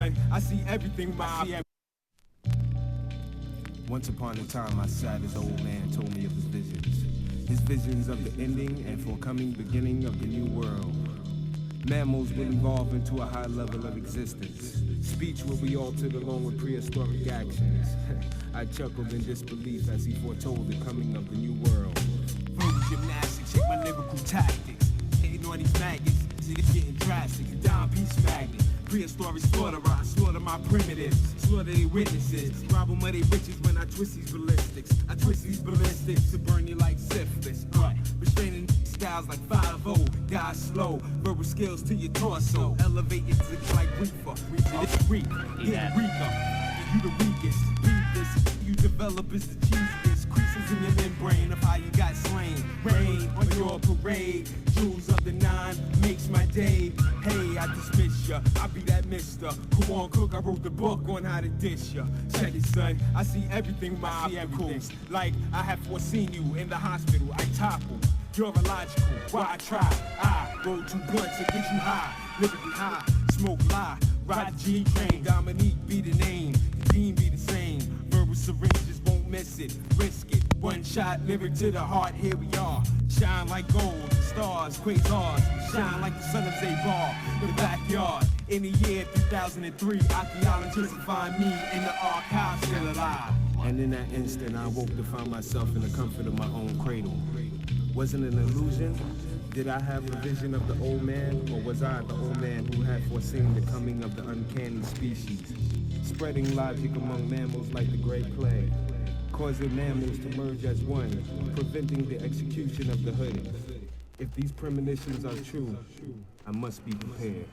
son, I see everything Once upon a time, I sat as old man told me of his visions. His visions of the ending and forthcoming beginning of the new world. Mammals will evolve into a high level of existence. Speech will be altered along with prehistoric actions. I chuckled in disbelief as he foretold the coming of the new world. Verbal gymnastics, check my lyrical tactics. Hating on these maggots, it's getting drastic. Dime piece magnet, prehistoric slaughterer. I slaughter my primitives, slaughter their witnesses. Rob them of their riches when I twist these ballistics. I twist these ballistics to burn you like syphilis. Restraining styles like 5-0, die slow. Verbal skills to your torso, elevate it to like reefer. It's reek, get reeker. You the weakest, read this. You developers the cheesiest. Creases in your membrane of how you got slain. Rain on your parade. Jewels of the 9 makes my day. Hey, I dismiss ya, I be that mister. Who on cook, I wrote the book on how to dish ya. Check it, son, I see everything my obstacles. Like I have foreseen you in the hospital, I topple. You're illogical, why I try? I roll 2 blunts and get you high. Lyrically high, smoke lie. Ride the G-train, Dominique be the name. The team be the same. Verbal syringes won't miss it, risk it. One shot, lyric to the heart, here we are. Shine like gold, stars, quasars. Shine like the sun of Zabar, the backyard. In the year 2003, archaeologists find me in the archives still alive. And in that instant, I woke to find myself in the comfort of my own cradle. Wasn't it an illusion? Did I have a vision of the old man, or was I the old man who had foreseen the coming of the uncanny species? Spreading logic among mammals like the Great Plague, causing mammals to merge as one, preventing the execution of the hoodie. If these premonitions are true, I must be prepared.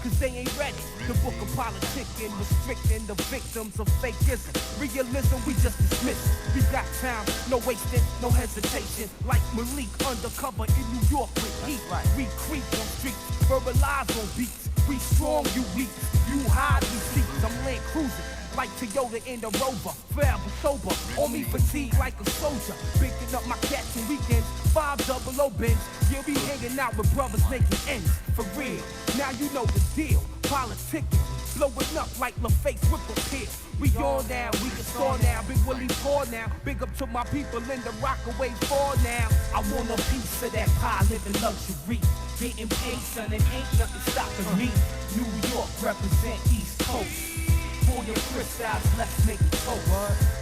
Cause they ain't ready. The book of politicking, restricting the victims of fakeism. Realism, we just dismiss it. We got time, no wasting, no hesitation. Like Malik undercover in New York with heat. We creep on streets, verbalize on beats. We strong, you weak. You hide these seats. I'm land cruising like Toyota in the Rover. Forever sober, on me fatigue like a soldier. Picking up my cats on weekends, 500 bins. You'll be hanging out with brothers making ends, for real. Now you know the deal, politicking, blowing up like LaFace with a pill. We on now, we can score now, Big Willie for now. Big up to my people in the Rockaway for now. I want a piece of that pie, living luxury. Getting paid, son, it ain't nothing stopping me. New York represent East Coast. For your crystals, let's make it go.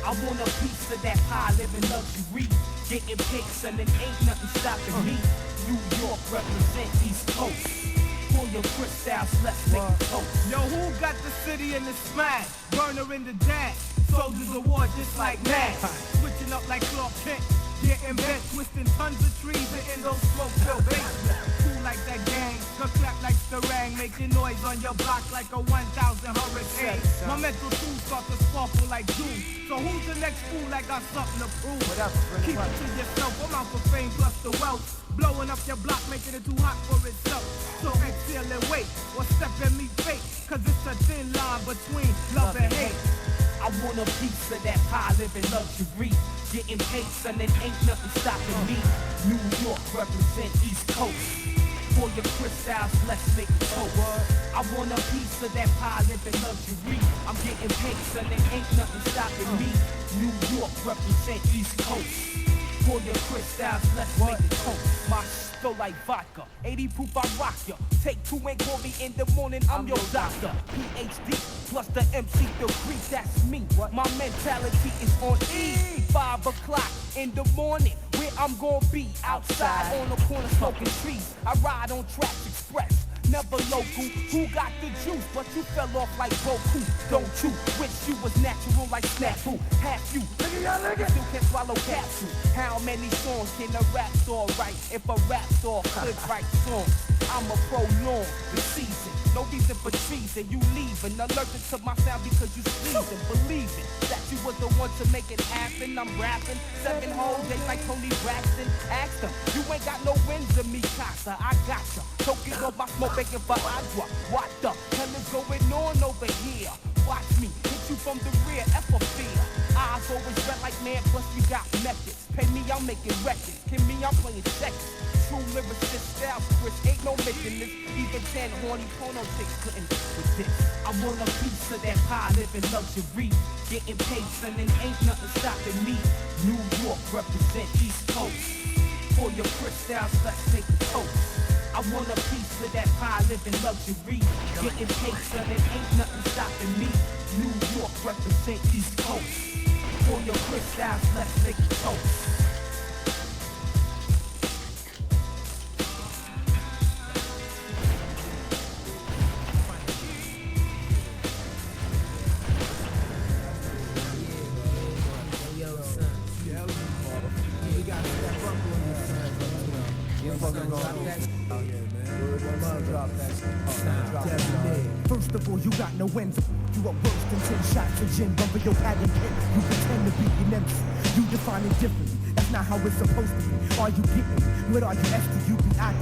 I want a piece of that pie, living luxury. Getting paid, son, it ain't nothing stopping me. New York represent East Coast. For your crystals, let's make it toast. Yo, who got the city in the smash? Burner in the dash. Soldiers of war just like Nash. Switching up like Clark Kent. Getting bent, twisting tons of trees in those smoke-filled basements. Cool like that gang, go clap like Starang, making noise on your block like a 1,000 hurricane. My mental tools start to sparkle like Doom. So who's the next fool that got something to prove? Keep it to yourself, I'm out for fame plus the wealth. Blowing up your block, making it too hot for itself. So exhale and wait, or step and meet fate. Cause it's a thin line between love and hate. I want a piece of that pie, living luxury. Getting paid, son, it ain't nothing stopping me. New York represent East Coast. For your crystals, let's make it toast. I want a piece of that pie, living luxury. I'm getting paid, son, it ain't nothing stopping me. New York represent East Coast. For your crystals, let's make it toast. My spill like vodka, 80 proof I rock ya. Take 2 and call me in the morning, I'm your doctor. PhD plus the MC degree, that's me. My mentality is on E. 5 o'clock in the morning, where I'm gonna be outside on the corner smoking trees. I ride on Tracks Express. Never local, who got the juice? But you fell off like Goku, don't you? Wish you was natural like Snafu. Half you, still can swallow capsule. How many songs can a rap star write? If a rap star could write songs, I'ma prolong the season. no reason for treason. You leaving, allergic to my sound because you sneezing. Believing that you was the one to make it happen. I'm rapping 7 whole days like Tony Braxton. Ask them, you ain't got no wins in me, Casa. I gotcha. Don't get off my smoke begging for Adwa. What the hell is going on over here? Watch me hit you from the rear, F for fear. Eyes always red like man, plus we got methods. Pay me, I'm making records. Kill me, I'm playing seconds. True lyricist style, Chris, ain't no making this. Even 10 horny porno chicks couldn't with this. I want a piece of that pie, living luxury. Getting paid, son, and ain't nothing stopping me. New York represent East Coast. For your crystals, let's take a toast. I want a piece of that pie, living luxury. Getting paid, son, and ain't nothing stopping me. New York represent East Coast. For your crystals, let's take a toast. First of all, you got no ends. You are worse than 10 shots of gin. Rubber your pad and pen. You pretend to be an MC. You define it differently. That's not how it's supposed to be. Are you getting me? What are you STUBID? I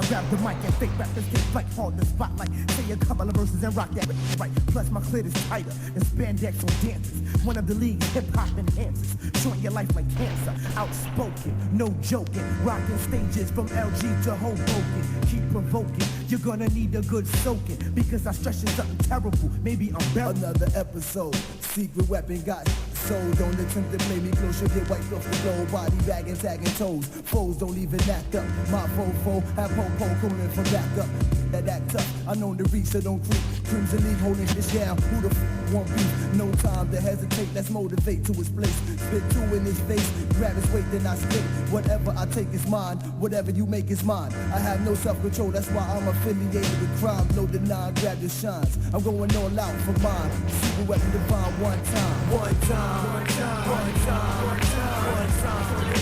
grab the mic and fake rappers take flight on the spotlight. Say a couple of verses and rock that right. Plus my clit is tighter than spandex on dances. One of the league's hip-hop enhancers. Showing your life like cancer. Outspoken, no joking. Rocking stages from LG to Hoboken. Keep provoking. You're gonna need a good soaking. Because I stretch something terrible. Maybe I'm better. Another episode. Secret weapon got sold. Don't attempt to play me close. You'll get wiped off the floor. Body bagging, tagging toes. Foes don't even act up. My fofo have po-po calling for backup. That act up. I know the reach, so don't creep. Crimson League holding shit down. Who the want beef? No time to hesitate. Let's motivate to his place. Spit 2 in his face. Grab his weight, then I spit. Whatever I take is mine. Whatever you make is mine. I have no self-control. That's why I'm affiliated with crime. No deny, grab your shines. I'm going all out for mine. Super weapon divine one time. One time. One time. One time. One time. One time.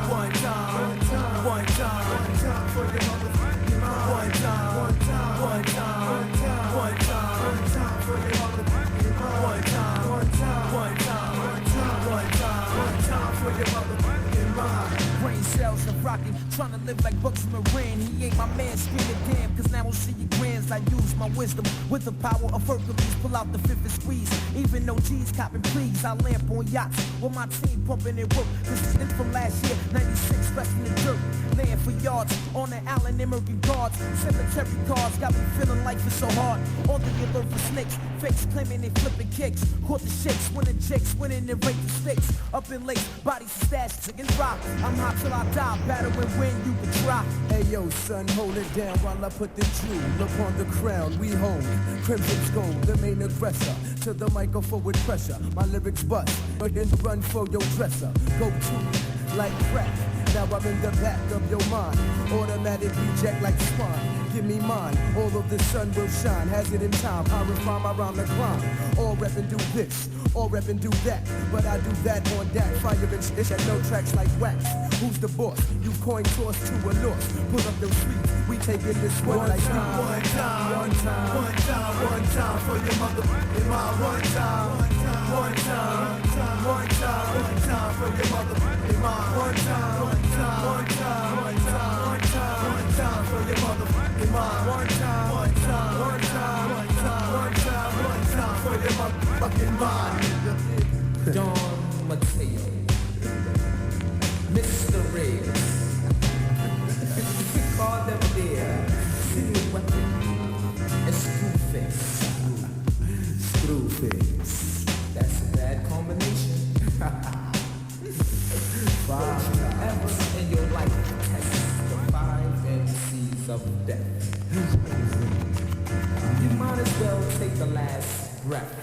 One time. One time. One time. For your motherfucking mind. One time. One time. One time. One time. One time. One time. For your motherfucking mind. One time. One time. One time. One time. One time. One time. For your motherfucking mind. Brain cells are rocking, trying to live like Bugsy Moran. He ain't my man, screaming damn, cause now we'll see your grands. I use my wisdom with the power of Hercules. Pull out the fifth and squeeze. Even though G's copping please, I lamp on yachts with my team pumping it work. Consistent from last year, 96, resting the dirt. Laying for yards on the Allen American guards. Cemetery cars got me feeling life is so hard. On the alert for snakes, fakes claiming they flipping kicks. Caught the shakes, winning jakes, winning and rate the stakes. Up in late, bodies stashed against rock. I'm hot till I die, battle and win, you can try. Hey yo, son, hold it down while I put the jewel upon the crown. We hold Crimson's gold, the main aggressor. To the microphone with pressure. My lyrics bust, but then run for your dresser. Go to like crack. Now I'm in the back of your mind. Automatic reject like Swan. Give me mine. All of the sun will shine. Has it in time. I refine my rhyme to climb. All rep and do this. All rep and do that. But I do that on that. Fire and shit at no tracks like wax. Who's the boss? You coin toss to a loss. Pull up those streets. We taking this one like time. One time. One time. One time. One time. For your motherfucking mind. One time. One time. One time. One time. One time. For your motherfucking mind. One time. One time. One time. One time. One time. One time. For your motherfucking mind. One time. One time. One time. One time. One time. One time. For your motherfucking mind. Don Mateo, Mr. Riggs, we call them there, Secret Weapon, and Screwface. Screwface, that's a bad combination. Ever in your life test the 5 MCs of death. You might as well take the last breath.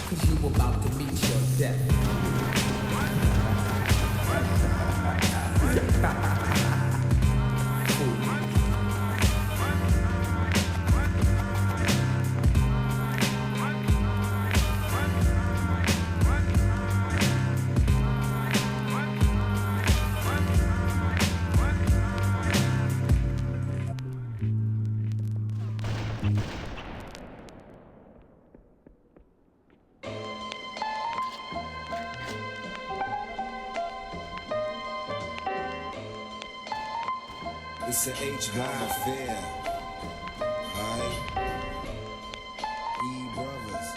Cause you about to meet your death. It's an H-bomb affair. Alright? E brothers.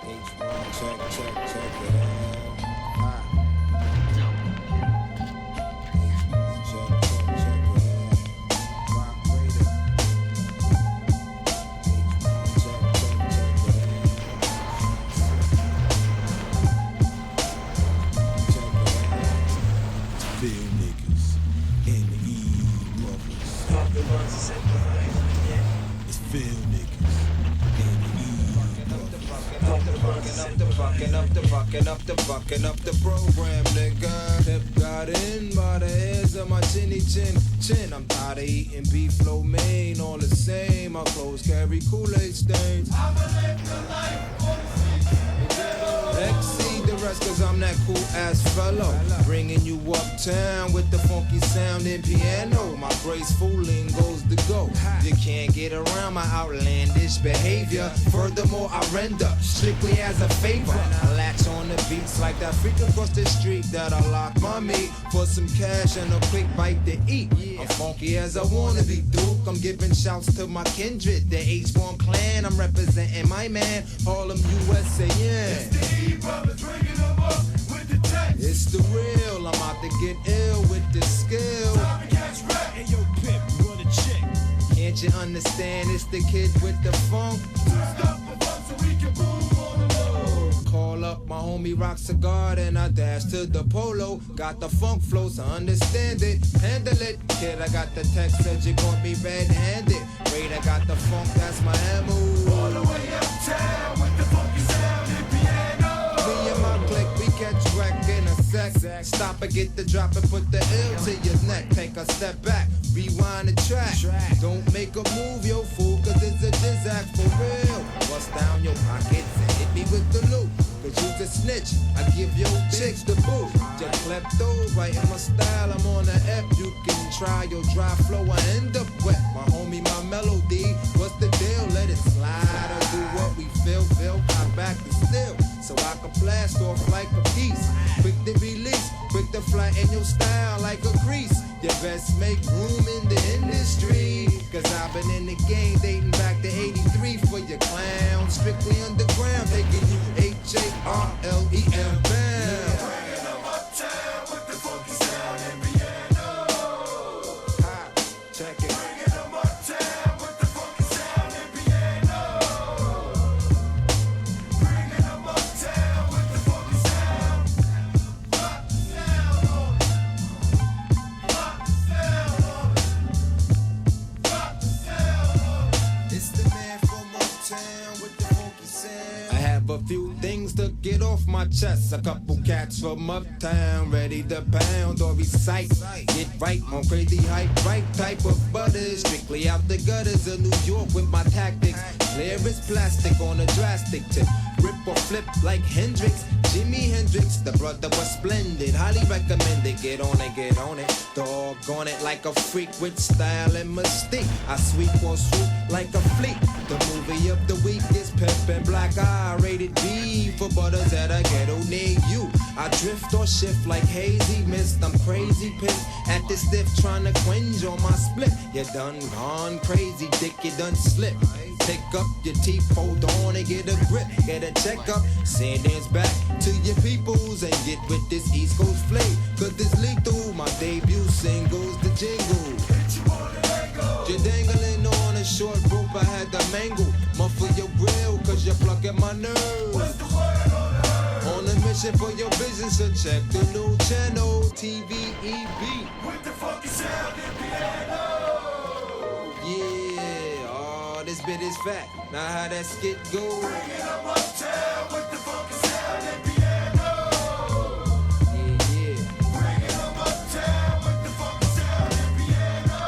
H-bomb, check it out. Ah. H-bomb, check it out. Rock Raider. H-bomb, check it out. Check it out. Feel niggas and E brothers. It's feel niggas and fucking up the program, nigga. Hip got in by the hairs of my chinny chin. I'm tired of eating beef lo mein, all the same. My clothes carry Kool-Aid stains. Exceed the rest cause I'm that cool ass fellow, bringing you uptown with the funky sound and piano. My graceful lingo's the go. You can't get around my outlandish behavior. Furthermore, I render strictly as a favor. I latch on the beats like that freak across the street that I lock my meat for some cash and a quick bite to eat. I'm funky as I wanna be, Duke. I'm giving shouts to my kindred, the H-Born clan. I'm representing my man, Harlem, USA. It's the real, I'm out to get ill with the skill. Can't you understand? It's the kid with the funk. Call up my homie Rock Cigar and I dash to the polo. Got the funk flow, so understand it. Handle it, kid, I got the text, said you gon' be red-handed. Wait, I got the funk, that's my ammo. All the way uptown with the funky sound and piano. Me and my clique, we catch wreck in a sec. Stop and get the drop and put the L to your neck. Take a step back, rewind the track. Don't make a move, yo fool, cause it's a diss act for real. Bust down your pockets and hit me with the loot. Cause you's a snitch, I give your chicks the boot. Your klepto, right in my style, I'm on the F. You can try your dry flow, I end up wet. My homie, my melody, what's the deal? Let it slide or do what we feel. I back the still, so I can blast off like a piece. Quick to release, quick to fly in your style like a crease. You best make room in the industry, cause I've been in the game dating back to 83 for your clown. Strictly underground, taking you H-A-R-L-E-M bound. Bringing them uptown with the funky sound and piano. Ha, check it. Bringing them uptown with the funky sound and piano. Bringing them uptown with the funky sound. Rock the sound on it. Rock the sound on it. Rock the sound on it. It's the man from uptown with the funky sound. I have a few things to get off my chest. A couple cats from uptown ready to pound or recite. Get right on crazy hype, right type of butter. Strictly out the gutters of New York with my tactics. Clear as plastic on a drastic tip. Rip or flip like Hendrix. Jimi Hendrix, the brother was splendid. Highly recommended. Get on it. Doggone it like a freak with style and mystique. I sweep or swoop like a fleet. The movie of the week is Pimp and Black Eye. Rated B for butters at a ghetto near you. I drift or shift like hazy mist. I'm crazy pissed at this stiff trying to quench on my split. You done gone crazy, dick, you done slip. Pick up your teeth, hold on and get a grip. Get a checkup, send dance back to your peoples and get with this East Coast flame. Cause this lethal, my debut single's the jingle. You're dangling on a short rope, I had to mangle. Muffle your grill, cause you're plucking my nerves. What's the word on a mission for your business, so check the new channel, TVEB. With the funky sound and piano. Yeah, oh, this bit is fat. Now how that skit go? Bring it up uptown with the funky sound and piano. Yeah. Bring it up uptown with the funky sound and piano.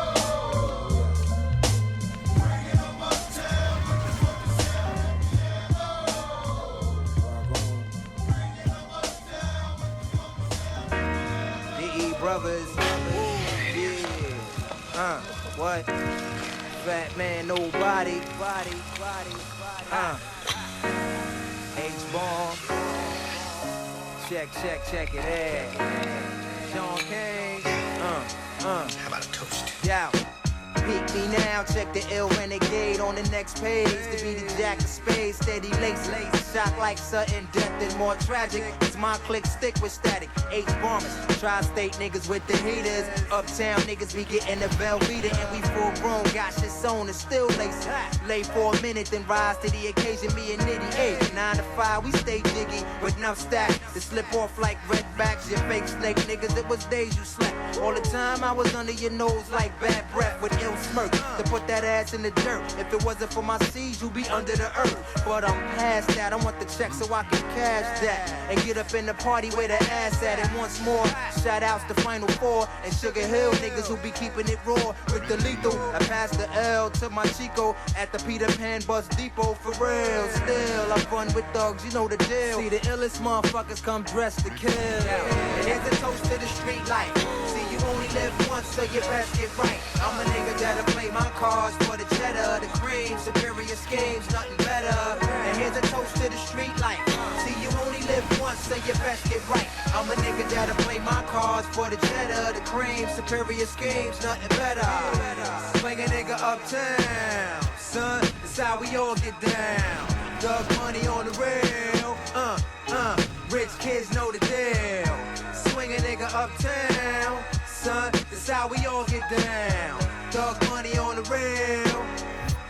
Bring it up uptown with the funky sound and piano. Bring it up uptown with the funky sound and piano. The E brothers. Yeah. What? Fat man, nobody. H-Bomb. Check it out. Sean King. How about a toast? Yo. Peek me now, check the ill renegade on the next page. To be the jack of spades, steady lace. Shock like sudden death and more tragic. It's my click stick with static. H bombers, tri-state niggas with the heaters. Uptown niggas be getting the Velveeta. And we full grown, got shit sewn and still lace. Lay for a minute, then rise to the occasion. Me and Nitty, hey, 9 to 5, we stay jiggy with enough stack to slip off like redbacks. Your fake snake niggas, it was days you slept. All the time I was under your nose like bad breath with ill smirk to put that ass in the dirt. If it wasn't for my seeds, you'd be under the earth. But I'm past that, I want the check so I can cash that and get up in the party where the ass at. And once more, shout outs to Final Four and Sugar Hill niggas who be keeping it raw with the lethal. I pass the L to my Chico at the Peter Pan Bus Depot for real. Still, I run with thugs, you know the deal. See the illest motherfuckers come dressed to kill. And here's a toast to the street life. See, you only live once, so you best get right. I'm a nigga that'll play my cards for the cheddar, the cream, superior schemes, nothing better. And here's a toast to the street life. See, you only live once, so you best get right. I'm a nigga that'll play my cards for the cheddar, the cream, superior schemes, nothing better. Swing a nigga uptown, son, that's how we all get down. Thug money on the rail, rich kids know the deal. Swing a nigga uptown, son, that's how we all get down. Thug money on the rail,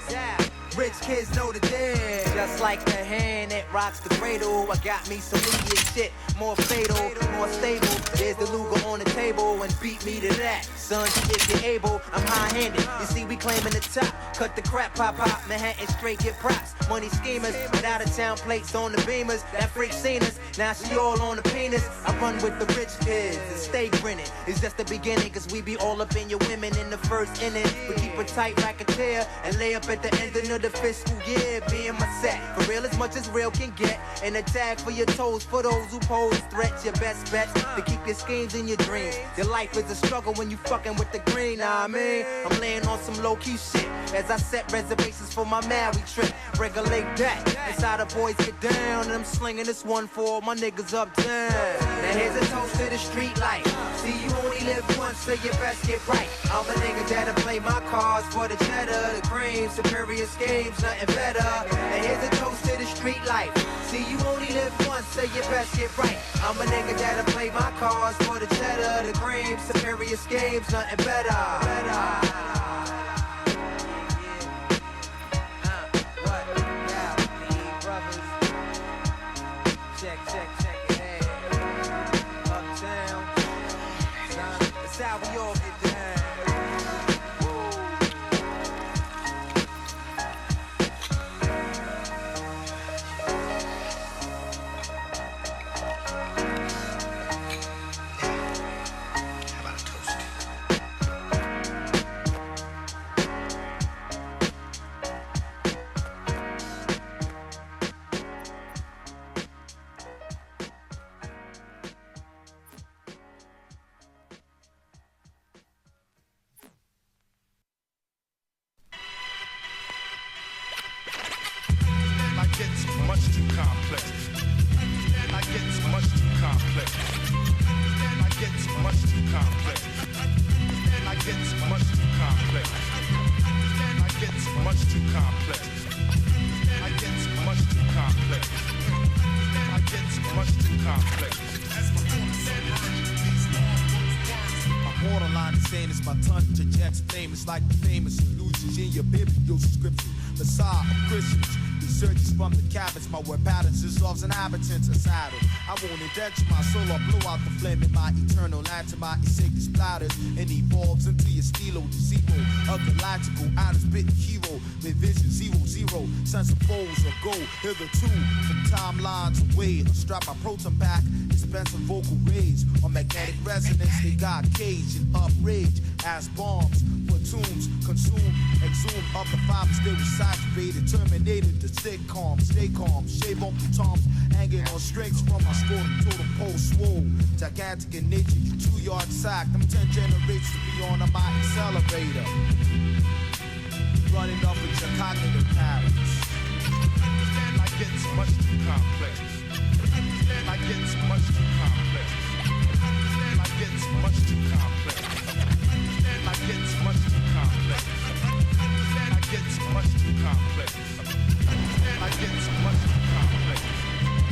yeah. Rich kids know the deal. Just like the hand that rocks the cradle, I got me some idiot shit, more fatal, more stable. There's the Luger on the table and beat me to that. Son, if you're able, I'm high-handed. You see, we claiming the top. Cut the crap, pop. Manhattan straight get props. Money schemers, with out-of-town plates on the beamers. That freak seen us, now she all on the penis. I run with the rich kids and stay grinning. It's just the beginning, cause we be all up in your women in the first inning. We keep a tight racketeer and lay up at the end of the fiscal year. Being my set, for real as much as real can get. And a tag for your toes, for those who pose threats. Your best bets to keep your schemes and your dreams. Your life is a struggle when you fucking with the green, nah, I mean. I'm laying on some low-key shit as I set reservations for my Maui trip. Regulate that, that's how the boys get down. And I'm slinging this one for all my niggas uptown. Now here's a toast to the street life. See, you only live once, so you best get right. I'm a nigga that'll play my cards for the cheddar, the cream, superior schemes, nothing better. And here's a toast to the street life. See, you only live once, so you best get right. I'm a nigga that'll play my cards for the cheddar, the cream, superior schemes, nothing better. Check it out. Uptown, son, that's how we all get down. Like the famous illusions in your biblical subscription. Facade of Christians, researchers from the cabbage. My word patterns dissolves inhabitants a saddle. I won't indenture my soul or blow out the flame in my eternal land to my sacred splatters and evolves into your stilo, the zero, a galactical outer spitting hero with vision 0-0, sense of foes or go hitherto from timelines away. I strap my proton pack, expensive vocal rage on magnetic resonance. They got caged in uprage as bombs. Platoons consume, exhume up the fibers, they were saturated, terminated. The stay calm, shave off the toms, hanging on strings from my scrotum totem pole swole. Gigantic in nature, you 2-yard sack. Them 10 generations beyond on my accelerator. Running off with your cognitive patterns. Like it's much too complex. Like it's much too complex. Like it's much too complex. complex. I get too much too complex.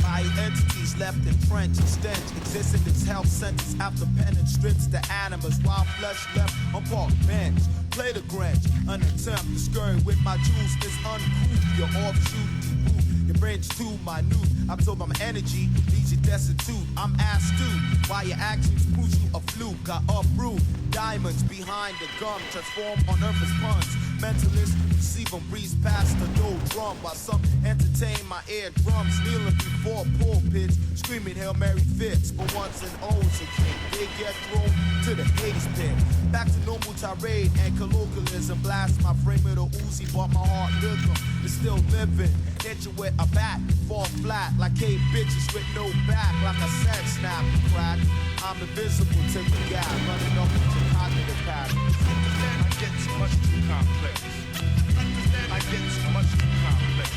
My entities left entrenched, stench, exist in this health sentence after penetrates the animals, while flesh left on park bench. Play the Grinch, an attempt to scurry with my jewels is uncool. You're offshoot, your brain's too minute. I'm told my energy leaves you destitute. I'm asked to why your actions prove you a fluke. I uproot diamonds behind the gum, transform on earth as puns. Mentalist, receive them, breeze past the dough drum while some entertain my eardrums, kneeling before pulpits, screaming Hail Mary fits. For once and always again, they get thrown to the Hades pit. Back to normal tirade and colloquialism. Blast my frame with a Uzi, but my heart rhythm is still living. Hit you with a bat, fall flat like 8 bitches with no back. Like I said, snap and crack. I'm invisible to the gap, running up into cognitive patterns. I get too much too complex. I get too much too complex.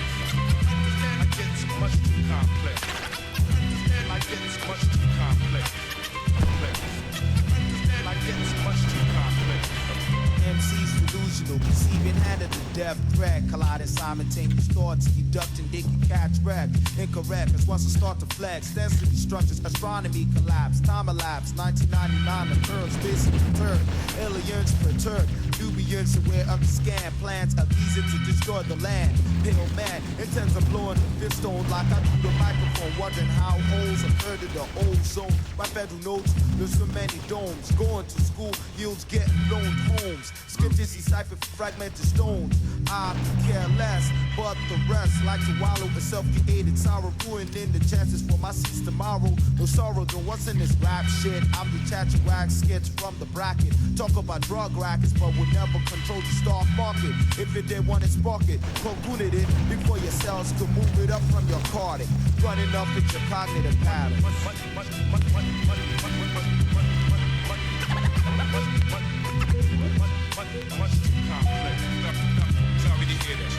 I get too much too complex. I get too much too complex. I get too much too complex. MC's delusional, conceiving hand of the death threat, colliding simultaneous thoughts, deducting they can catch wreck. Incorrect, as once I start to flex, density structures, astronomy collapse, time elapsed, 1999 occurs, basically returned, aliens perturbed, Nubians aware of the scan, plans are easy to destroy the land. Pale man intends on blowing the fifth stone like I do the microphone, wondering how holes occurred in the ozone. My federal notes, there's so many domes, going to school, yields getting loaned homes. Scriptures decipher fragmented stones. I care less, but the rest like to wallow in self-created sorrow, ruining the chances for my seats tomorrow. No sorrow, though what's in this rap shit? I'm detaching wax skits from the bracket. Talk about drug rackets, but we'll never control the stock market. If it did want to spark it, cocooned it before your cells could move it up from your cardiac. Running up into your cognitive patterns. Much too complex. Sorry to hear that.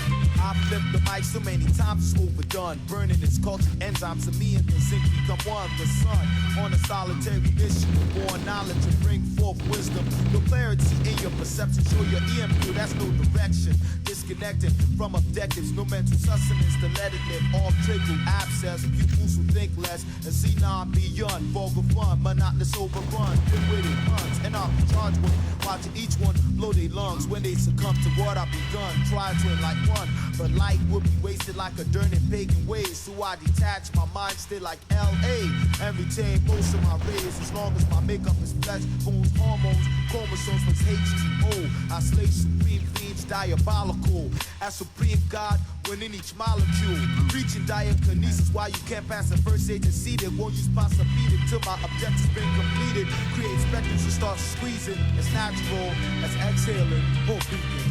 I flip the mic so many times it's overdone. Burning its culture enzymes and me and the zinc become one. The sun on a solitary mission to born knowledge and bring forth wisdom. No clarity in your perception, show your EMQ, that's no direction. Disconnected from objectives, no mental sustenance to let it live. All trickle abscess, pupils who think less and see non beyond. Vulgar fun, monotonous overrun. Dim-witted puns, and I'll be charged with watching each one blow their lungs when they succumb to what I've begun. Try to like one, but light would be wasted like a dirty pagan ways. So I detach my mind still like L.A. and retain most of my rays as long as my makeup is flesh, bones, hormones, chromosomes was H2O. I slay supreme beings, diabolical. As supreme God, winning each molecule. Reaching diakinesis while you can't pass the first stage and see that won't use possibility till my objective's been completed. Create spectrums and start squeezing. It's natural as exhaling, hope beating.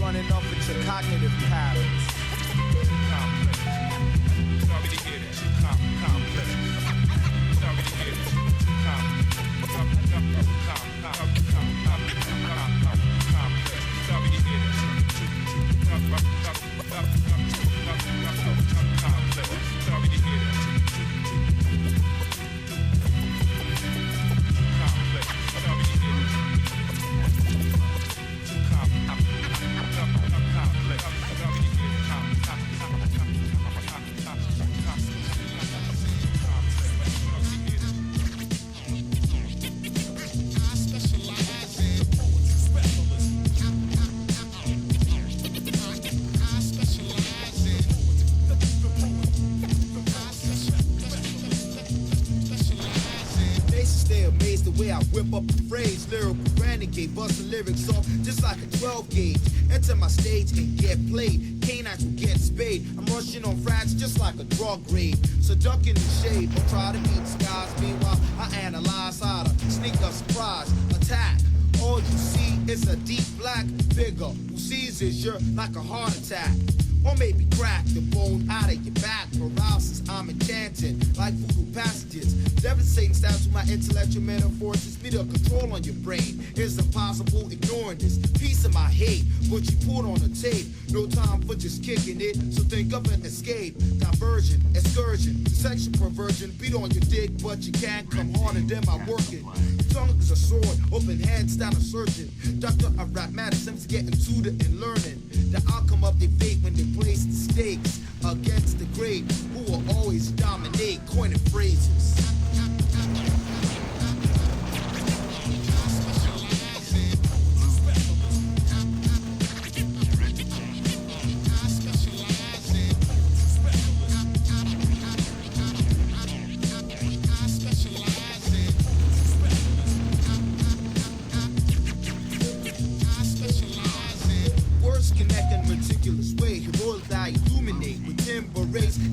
Running up with your cognitive patterns. Complex. Sorry to hear that. Complex. Sorry to hear that. Whip up a phrase, lyrical renegade, busting lyrics off just like a 12 gauge. Enter my stage and get played. Canines will get spayed. I'm rushing on frats just like a drug raid. So duck in the shade or try to meet skies. Meanwhile, I analyze how to sneak a surprise attack. All you see is a deep black figure who seizes you like a heart attack. or maybe crack the bone out of your back. Paralysis, I'm enchanting like voodoo passages. Devastating styles to my intellectual metaphors. Just me to control on your brain. It's impossible ignoring this piece of my hate, but you put on the tape. No time for just kicking it, so think of an escape. Diversion, excursion, sexual perversion. Beat on your dick, but you can't come harder than my working. Tongue is a sword, open hands down a surgeon. Doctor of rap medicine, getting tutored and learning the outcome of their fate when they place the stakes against the great who will always dominate, coining phrases.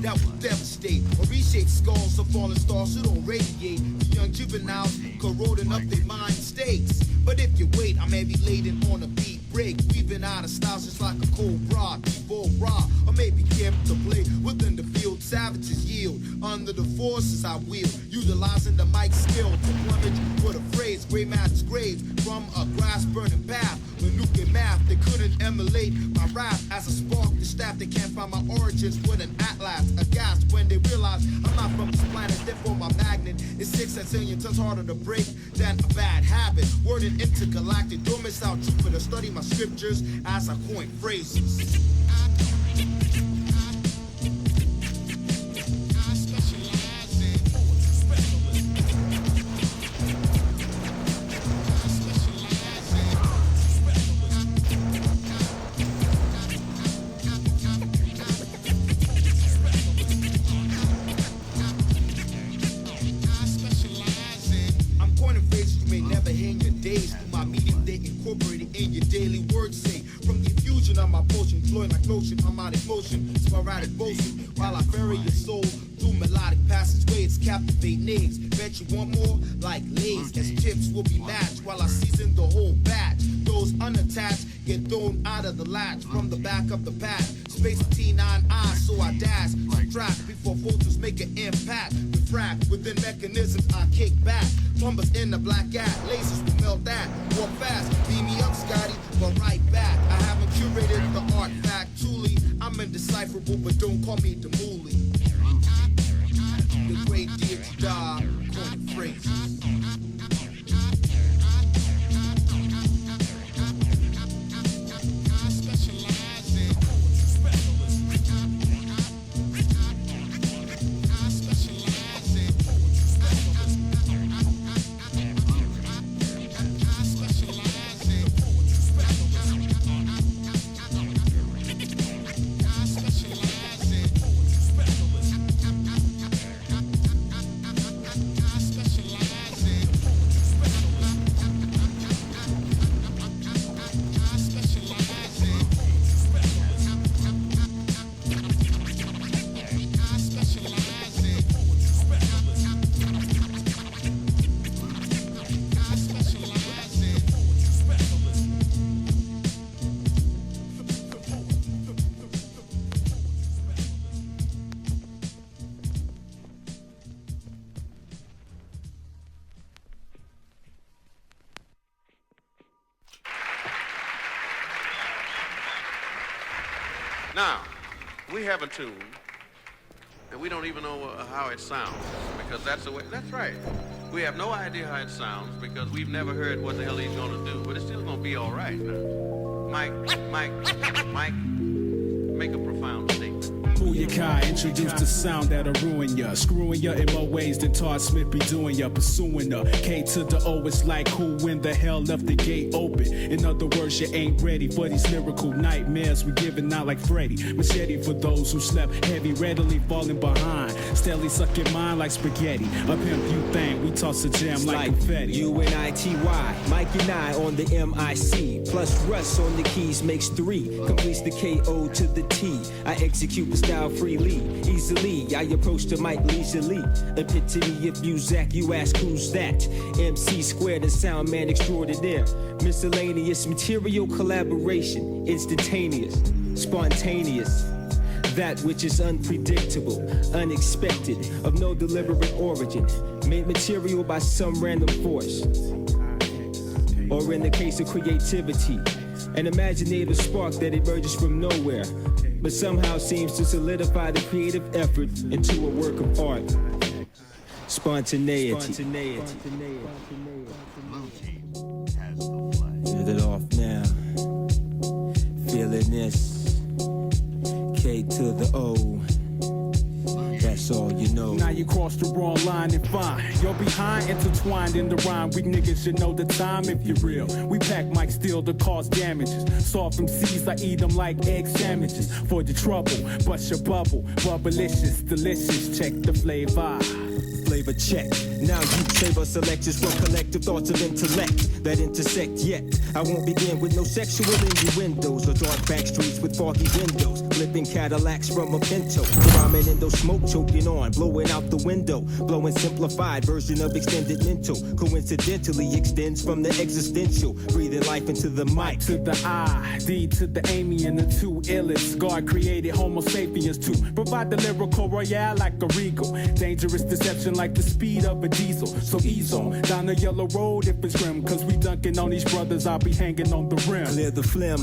That will devastate or reshape skulls of fallen stars who don't radiate. The young juveniles corroding up their mind states. But if you wait, I may be laden on a beat break, weaving out of styles just like a cold bra, evil raw, or maybe kept to play within the field. Savages yield under the forces I wield, utilizing the mic skill to plumage with a phrase. Gray matters graves from a grass burning path. With nuclear math, they couldn't emulate my rap as a spark. The staff, they can't find my origins with an atlas. Aghast when they realize I'm not from this planet. Therefore, my magnet is 6 centillion tons harder to break than a bad habit. Worded intergalactic, don't miss out Jupiter. Study my scriptures as I coin phrases. Sporadic boasting while I bury your soul through melodic passageways, captivate names. Bet you want more like Lay's, as chips will be matched while I season the whole batch. Those unattached get thrown out of the latch from the back of the pack. Space T9I, so I dash, subtract before vultures make an impact. Refract within mechanisms, I kick back. Plumbers in the black cat, lasers will melt that. Walk fast, beam me up, Scotty, but right back. I haven't curated the artifact, truly. I'm indecipherable, but don't call me the Mooly. The great deity died, coining phrases. Now, we have a tune, and we don't even know how it sounds, because that's the way, that's right. We have no idea how it sounds, because we've never heard what the hell he's gonna do, but it's still gonna be all right now. Mike, make a profound statement. Kai introduced the sound that'll ruin ya, screwing ya in more ways than Todd Smith be doing ya, pursuing the K to the O. It's like who in the hell left the gate open? In other words, you ain't ready for these lyrical nightmares we giving out like Freddy. Machete for those who slept heavy, readily falling behind, steadily sucking mine like spaghetti. A pimp you thing, we toss a jam like confetti. U-N-I-T-Y, Mike and I on the M-I-C, plus Russ on the keys makes 3, completes the K-O to the T. I execute the style freely, easily. I approach the mic leisurely. Epitome if you Zach, you ask who's that? MC squared and sound man extraordinaire. Miscellaneous material collaboration, instantaneous, spontaneous. that which is unpredictable, unexpected, of no deliberate origin, made material by some random force. Or in the case of creativity, an imaginative spark that emerges from nowhere, but somehow seems to solidify the creative effort into a work of art. Spontaneity. Get it off now. Feeling this. K to the O. That's all you know. Now you cross the wrong line and fine. You're behind, intertwined in the rhyme. We niggas should know the time if you're real. We pack mic steel to cause damages. Soft from seeds, I eat them like egg sandwiches. For the trouble, bust your bubble. Bubblicious, delicious, check the flavor. Flavor check. Now you savor selections from collective thoughts of intellect that intersect yet. I won't begin with no sexual innuendos or dark back streets with foggy windows. Flipping Cadillacs from a Pinto. Rhyming in those smoke choking on, blowing out the window. Blowing simplified version of extended mental. Coincidentally extends from the existential. Breathing life into the mic. To the I, D to the Amy and the two illest. God created Homo sapiens to provide the lyrical royale like a regal. Dangerous deception like the speed of a diesel. So ease on down the yellow road if it's grim. Cause we dunking on these brothers, I'll be hanging on the rim. Clear the phlegm.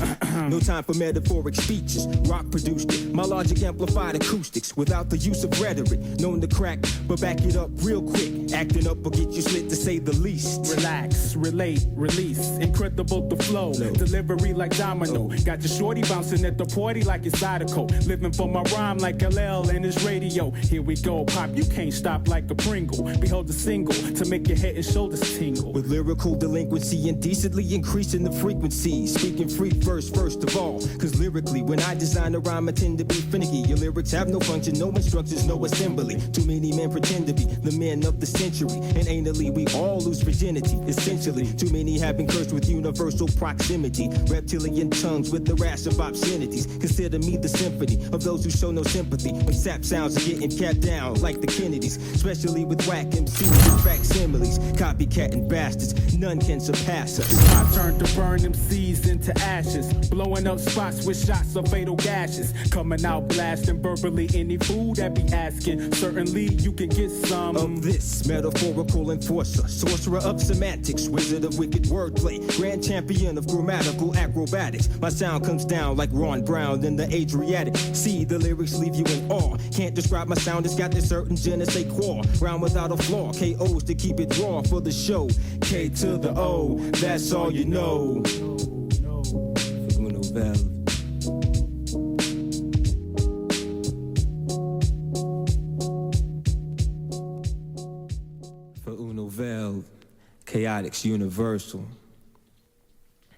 No time for metaphoric speeches. Rock produced it. My logic amplified acoustics without the use of rhetoric. Known to crack, but back it up real quick. Acting up will get you slit to say the least. Relax, relate, release. Incredible the flow. Delivery like domino. Got your shorty bouncing at the party like it's Zydeco. Living for my rhyme like LL and his radio. Here we go, pop, you can't stop like a Pringle. Behold the single to make your head and shoulders tingle. With lyrical delinquency indecently increasing the frequency. Speaking free first of all. Cause lyrically, when I design a rhyme, I tend to be finicky. Your lyrics have no function, no instructions, no assembly. Too many men pretend to be the men of the century. And anally, we all lose virginity, essentially. Too many have been cursed with universal proximity. Reptilian tongues with the rash of obscenities. Consider me the symphony of those who show no sympathy. When sap sounds are getting capped down like the Kennedys. Especially with whack MCs and facsimiles. Copycatting bastards, none can surpass us. It's my turn to burn them seeds into ashes. Blowing up spots with shots of fatal gashes. Coming out blasting verbally any fool that be asking. Certainly you can get some of this metaphorical enforcer. Sorcerer of semantics, wizard of wicked wordplay. Grand champion of grammatical acrobatics. My sound comes down like Ron Brown in the Adriatic. See, the lyrics leave you in awe. Can't describe my sound, it's got this certain je ne sais quoi. Round without a flaw, KOs to keep it raw for the show. K to the O, that's all you know. For Uno Vel, chaotic's universal.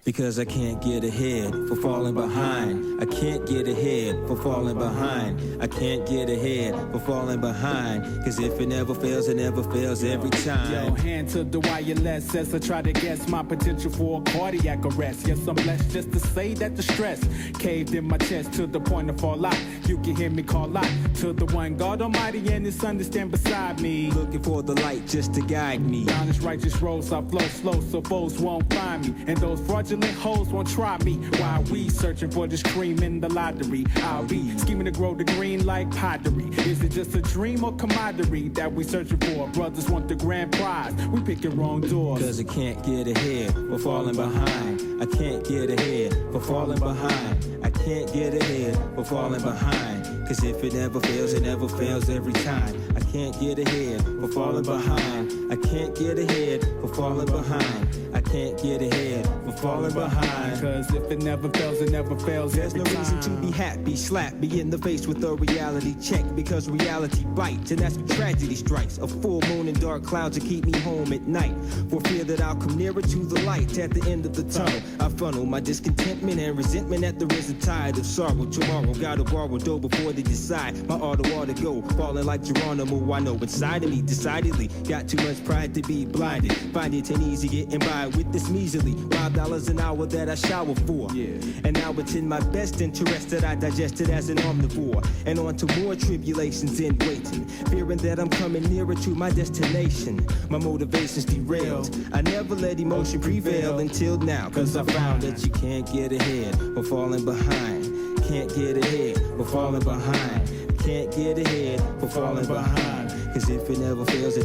Because I can't get ahead for falling behind. I can't get ahead for falling behind. I can't get ahead for falling behind. Cause if it never fails, it never fails every time. Yo, hand to the wireless as I try to guess my potential for a cardiac arrest. Yes, I'm blessed just to say that the stress caved in my chest to the point of fall out. You can hear me call out to the one God Almighty and his son to stand beside me. Looking for the light just to guide me. Down this righteous road, I flow slow so foes won't find me. And those fraudulent hoes won't try me. While we searching for this cream in the lottery, I'll be scheming to grow the green like pottery. Is it just a dream or camaraderie that we searching for? Brothers want the grand prize, we picking wrong doors. Cause I can't get ahead for falling behind. I can't get ahead for falling behind. I can't get ahead for falling behind. Cause if it never fails, it never fails every time. I can't get ahead for falling behind. I can't get ahead for falling behind. I can't get ahead for falling behind. Cause if it never fails, it never fails. There's no reason to be happy. Slap me in the face with a reality check. Because reality bites, and that's when tragedy strikes. A full moon and dark clouds to keep me home at night. For fear that I'll come nearer to the light at the end of the tunnel. I funnel my discontentment and resentment at the risen tide of sorrow. Tomorrow, gotta borrow dough before they decide. My auto ought to go, falling like Geronimo. I know inside of me, decidedly, got too much pride to be blinded. Find it an easy getting by with this measly $5 an hour that I shower for. And now it's in my best interest that I digest it as an omnivore. And on to more tribulations in waiting, fearing that I'm coming nearer to my destination. My motivation's derailed. I never let emotion prevail until now. Cause I found that you can't get ahead for falling behind. can't get ahead, we're falling behind. I can't get ahead, we're falling behind. Cause if it never fails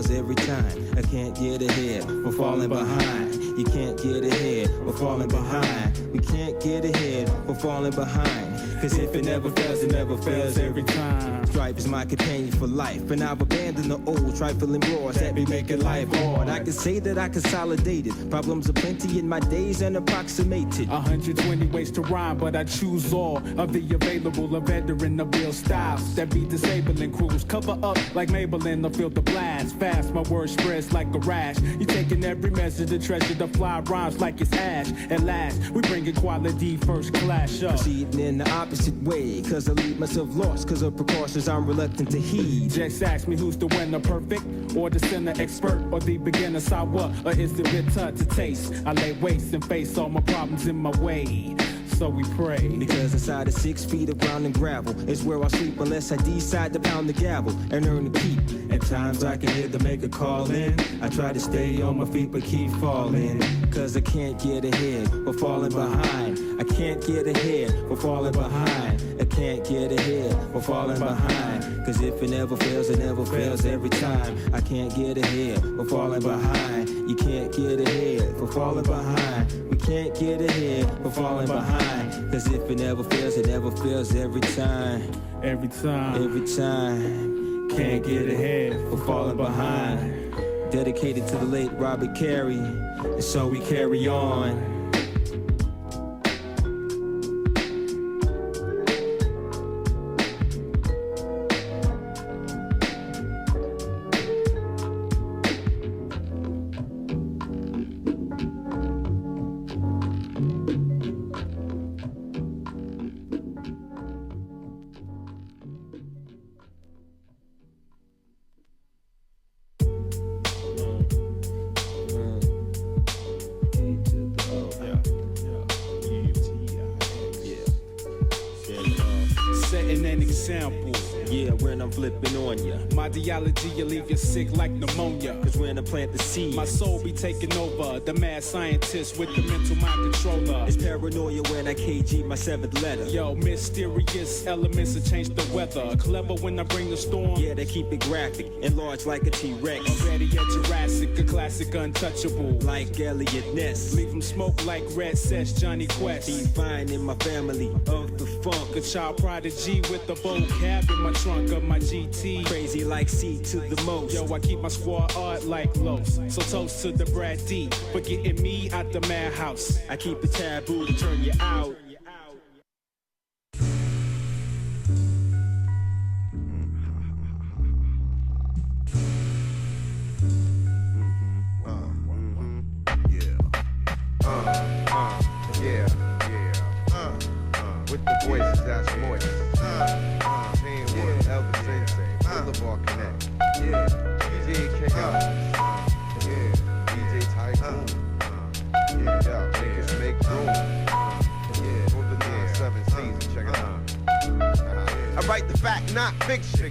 every time. I can't get ahead, we're falling behind. You can't get ahead, we're falling behind. We can't get ahead, we're falling behind. Cause if it never fails every time. Strife is my companion for life, and I've abandoned the old trifling brawls that be making life hard. I can say that I consolidated. Problems are plenty in my days and approximated. 120 ways to rhyme, but I choose all of the available. A veteran of real styles that be disabling crews. Cover up like Maybelline, I feel the blast. Fast, my word spreads like a rash. You taking every measure to treasure the fly rhymes like it's ash. At last, we bring equality first class up. Proceeding in the opposite way, cause I leave myself lost. Cause of precautions I'm reluctant to heed. Just ask me who's the winner, perfect or the sinner, expert or the beginner, sour or is it bitter to taste? I lay waste and face all my problems in my way. So we pray. Because inside of 6 feet of ground and gravel is where I sleep unless I decide to pound the gavel and earn the keep. At times I can hear the maker call in. I try to stay on my feet but keep falling. Cause I can't get ahead, we're falling behind. I can't get ahead, we're falling behind. I can't get ahead, we're falling behind. Cause if it never fails every time. I can't get ahead, we're falling behind. You can't get ahead, we're falling behind. We can't get ahead, we're falling behind. Cause if it never fails every time. Every time. Can't get ahead, we're falling behind. Dedicated to the late Robert Carey, and so we carry on. Setting an example. Yeah, when I'm flipping on ya. My ideology, you leave you sick like pneumonia. Cause when I plant the seed, my soul be taking over. The mad scientist with the mental mind controller. It's paranoia when I KG my 7th letter. Yo, mysterious elements that change the weather. Clever when I bring the storm. Yeah, they keep it graphic and large like a T-Rex. Already at Jurassic, a classic untouchable. Like Elliot Ness. Leave them smoke like Red Sesh, Johnny Quest. Define in my family of the funk. A child prodigy with a vocab in my trunk of my GT. Crazy like C to the most. Yo, I keep my squad art like Los. So toast to the Brad D for getting me out the madhouse. I keep it taboo to turn you out. With the voices that's moist. Teamwork, Elvis Sensei, Boulevard Connect. DJ KO. DJ Tycoon. Niggas make room. For the 7 seasons, check it out. I write the fact, not fiction.